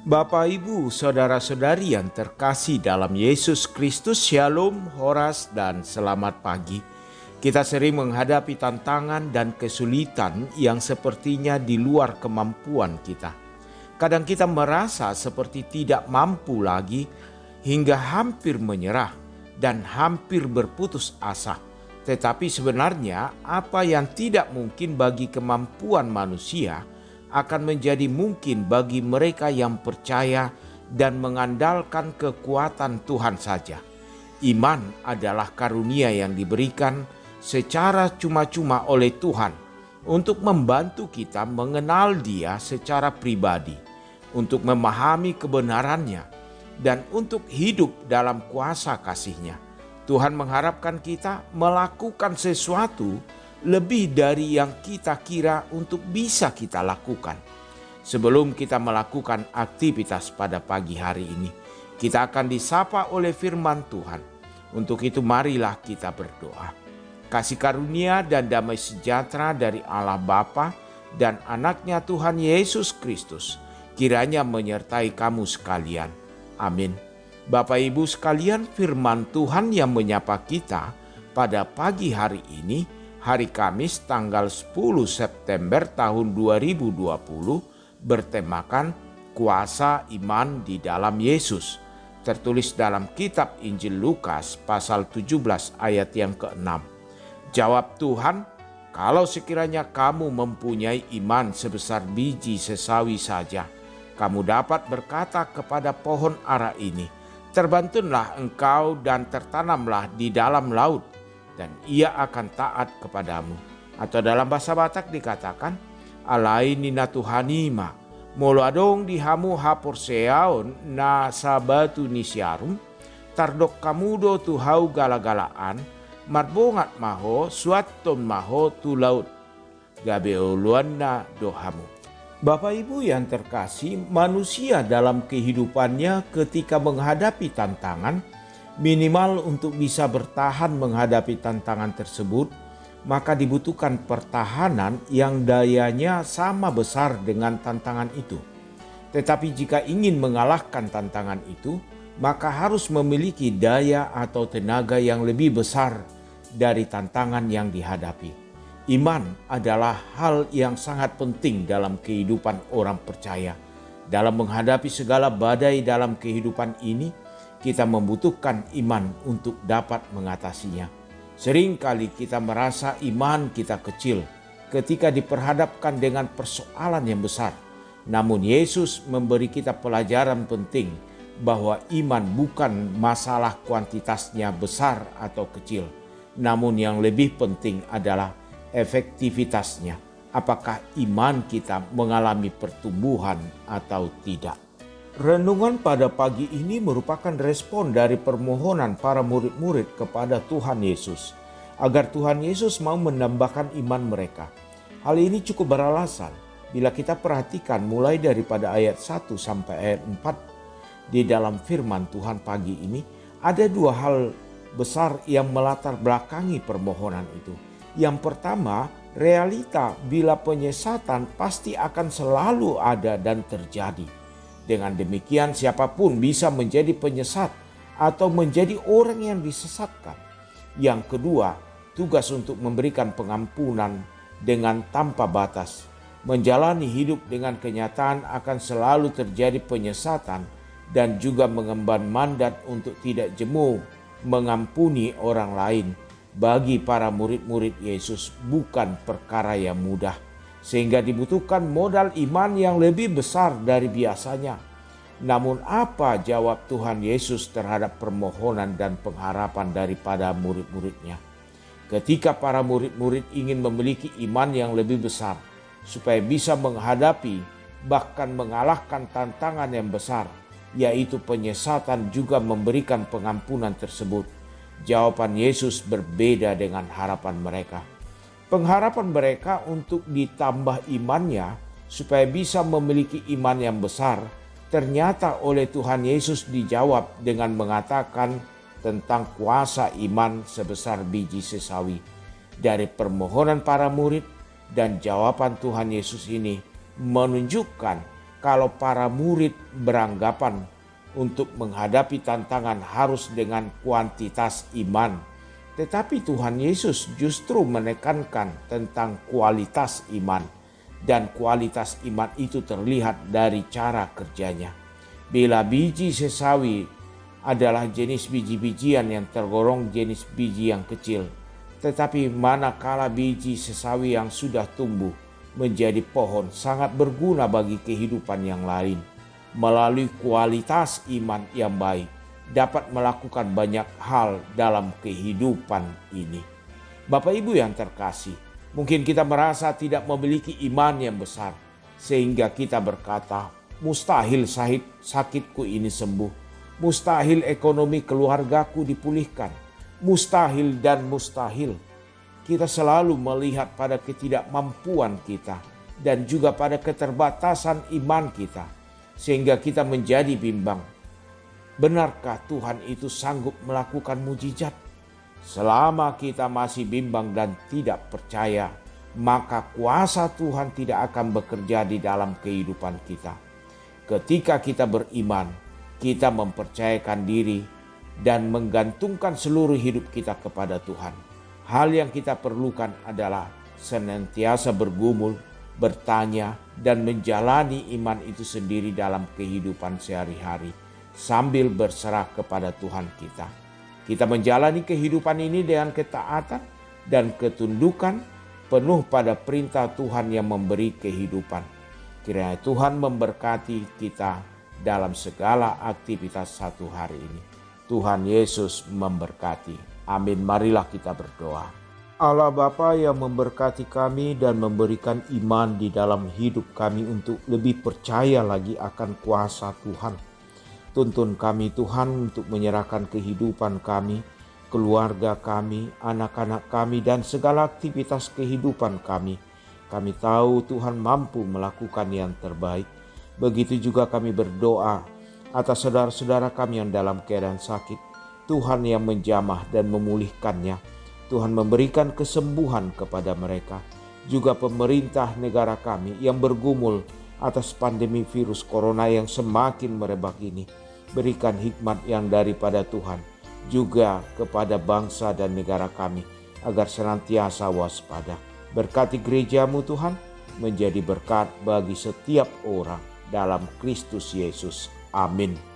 Bapak, Ibu, Saudara-saudari yang terkasih dalam Yesus Kristus, Shalom, Horas, dan selamat pagi. Kita sering menghadapi tantangan dan kesulitan yang sepertinya di luar kemampuan kita. Kadang kita merasa seperti tidak mampu lagi hingga hampir menyerah dan hampir berputus asa. Tetapi sebenarnya apa yang tidak mungkin bagi kemampuan manusia akan menjadi mungkin bagi mereka yang percaya dan mengandalkan kekuatan Tuhan saja. Iman adalah karunia yang diberikan secara cuma-cuma oleh Tuhan untuk membantu kita mengenal Dia secara pribadi, untuk memahami kebenarannya, dan untuk hidup dalam kuasa kasih-Nya. Tuhan mengharapkan kita melakukan sesuatu lebih dari yang kita kira untuk bisa kita lakukan. Sebelum kita melakukan aktivitas pada pagi hari ini, kita akan disapa oleh firman Tuhan. Untuk itu marilah kita berdoa. Kasih karunia dan damai sejahtera dari Allah Bapa dan anaknya Tuhan Yesus Kristus kiranya menyertai kamu sekalian. Amin. Bapak Ibu sekalian, firman Tuhan yang menyapa kita pada pagi hari ini, hari Kamis tanggal 10 September tahun 2020 bertemakan kuasa iman di dalam Yesus. Tertulis dalam kitab Injil Lukas pasal 17 ayat yang ke-6. Jawab Tuhan, "Kalau sekiranya kamu mempunyai iman sebesar biji sesawi saja, kamu dapat berkata kepada pohon ara ini, terbantunlah engkau dan tertanamlah di dalam laut, dan ia akan taat kepadamu." Atau dalam bahasa Batak dikatakan, "Alaini na Tuhanima, moladong dihamu hapor seaon na sabatu nisyarum, tardok kamudo tuhau galagalaan, marbongat maho suaton maho tu laut, gabeoluan na dohamu." Bapak Ibu yang terkasih, manusia dalam kehidupannya ketika menghadapi tantangan, minimal untuk bisa bertahan menghadapi tantangan tersebut, maka dibutuhkan pertahanan yang dayanya sama besar dengan tantangan itu. Tetapi jika ingin mengalahkan tantangan itu, maka harus memiliki daya atau tenaga yang lebih besar dari tantangan yang dihadapi. Iman adalah hal yang sangat penting dalam kehidupan orang percaya. Dalam menghadapi segala badai dalam kehidupan ini, kita membutuhkan iman untuk dapat mengatasinya. Seringkali kita merasa iman kita kecil ketika diperhadapkan dengan persoalan yang besar. Namun Yesus memberi kita pelajaran penting bahwa iman bukan masalah kuantitasnya besar atau kecil. Namun yang lebih penting adalah efektivitasnya. Apakah iman kita mengalami pertumbuhan atau tidak? Renungan pada pagi ini merupakan respon dari permohonan para murid-murid kepada Tuhan Yesus, agar Tuhan Yesus mau menambahkan iman mereka. Hal ini cukup beralasan bila kita perhatikan mulai daripada ayat 1 sampai ayat 4 di dalam firman Tuhan pagi ini, ada dua hal besar yang melatar belakangi permohonan itu. Yang pertama, realita bila penyesatan pasti akan selalu ada dan terjadi. Dengan demikian siapapun bisa menjadi penyesat atau menjadi orang yang disesatkan. Yang kedua, tugas untuk memberikan pengampunan dengan tanpa batas. Menjalani hidup dengan kenyataan akan selalu terjadi penyesatan dan juga mengemban mandat untuk tidak jemu mengampuni orang lain. Bagi para murid-murid Yesus bukan perkara yang mudah, sehingga dibutuhkan modal iman yang lebih besar dari biasanya. Namun apa jawab Tuhan Yesus terhadap permohonan dan pengharapan daripada murid-muridnya? Ketika para murid-murid ingin memiliki iman yang lebih besar, supaya bisa menghadapi bahkan mengalahkan tantangan yang besar, yaitu penyesatan juga memberikan pengampunan tersebut. Jawaban Yesus berbeda dengan harapan mereka. Pengharapan mereka untuk ditambah imannya supaya bisa memiliki iman yang besar, ternyata oleh Tuhan Yesus dijawab dengan mengatakan tentang kuasa iman sebesar biji sesawi. Dari permohonan para murid dan jawaban Tuhan Yesus ini menunjukkan kalau para murid beranggapan untuk menghadapi tantangan harus dengan kuantitas iman. Tetapi Tuhan Yesus justru menekankan tentang kualitas iman. Dan kualitas iman itu terlihat dari cara kerjanya. Bila biji sesawi adalah jenis biji-bijian yang tergolong jenis biji yang kecil, tetapi manakala biji sesawi yang sudah tumbuh menjadi pohon sangat berguna bagi kehidupan yang lain. Melalui kualitas iman yang baik dapat melakukan banyak hal dalam kehidupan ini. Bapak Ibu yang terkasih, mungkin kita merasa tidak memiliki iman yang besar sehingga kita berkata, mustahil sakitku ini sembuh, mustahil ekonomi keluargaku dipulihkan, mustahil dan mustahil. Kita selalu melihat pada ketidakmampuan kita dan juga pada keterbatasan iman kita, sehingga kita menjadi bimbang. Benarkah Tuhan itu sanggup melakukan mujizat? Selama kita masih bimbang dan tidak percaya, maka kuasa Tuhan tidak akan bekerja di dalam kehidupan kita. Ketika kita beriman, kita mempercayakan diri dan menggantungkan seluruh hidup kita kepada Tuhan. Hal yang kita perlukan adalah senantiasa bergumul, bertanya, dan menjalani iman itu sendiri dalam kehidupan sehari-hari sambil berserah kepada Tuhan kita. Kita menjalani kehidupan ini dengan ketaatan dan ketundukan penuh pada perintah Tuhan yang memberi kehidupan. Kiranya Tuhan memberkati kita dalam segala aktivitas satu hari ini. Tuhan Yesus memberkati. Amin. Marilah kita berdoa. Allah Bapa yang memberkati kami dan memberikan iman di dalam hidup kami untuk lebih percaya lagi akan kuasa Tuhan. Tuntun kami Tuhan untuk menyerahkan kehidupan kami, keluarga kami, anak-anak kami dan segala aktivitas kehidupan kami. Kami tahu Tuhan mampu melakukan yang terbaik. Begitu juga kami berdoa atas saudara-saudara kami yang dalam keadaan sakit. Tuhan yang menjamah dan memulihkannya. Tuhan memberikan kesembuhan kepada mereka. Juga pemerintah negara kami yang bergumul atas pandemi virus corona yang semakin merebak ini. Berikan hikmat yang daripada Tuhan juga kepada bangsa dan negara kami agar senantiasa waspada. Berkati gerejamu Tuhan menjadi berkat bagi setiap orang dalam Kristus Yesus. Amin.